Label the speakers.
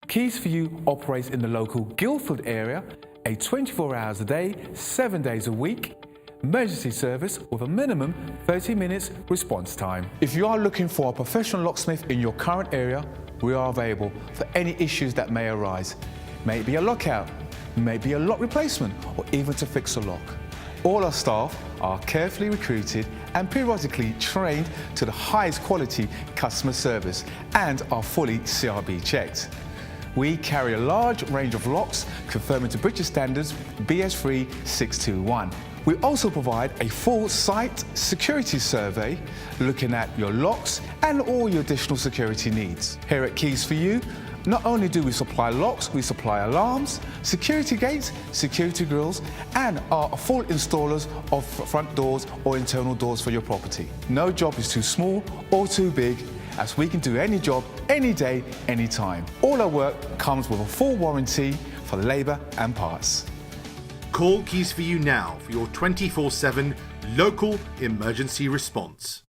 Speaker 1: Keys for You operates in the local Guildford area, a 24 hours a day, 7 days a week, emergency service with a minimum 30 minutes response time. If you are looking for a professional locksmith in your current area, we are available for any issues that may arise. May it be a lockout, may it be a lock replacement, or even to fix a lock. All our staff are carefully recruited and periodically trained to the highest quality customer service and are fully CRB checked. We carry a large range of locks conforming to British standards BS3 621. We also provide a full site security survey looking at your locks and all your additional security needs. Here at Keys for You, not only do we supply locks, we supply alarms, security gates, security grills, and are full installers of front doors or internal doors for your property. No job is too small or too big, as we can do any job, any day, anytime. All our work comes with a full warranty for labour and parts.
Speaker 2: Call Keys for You now for your 24/7 local emergency response.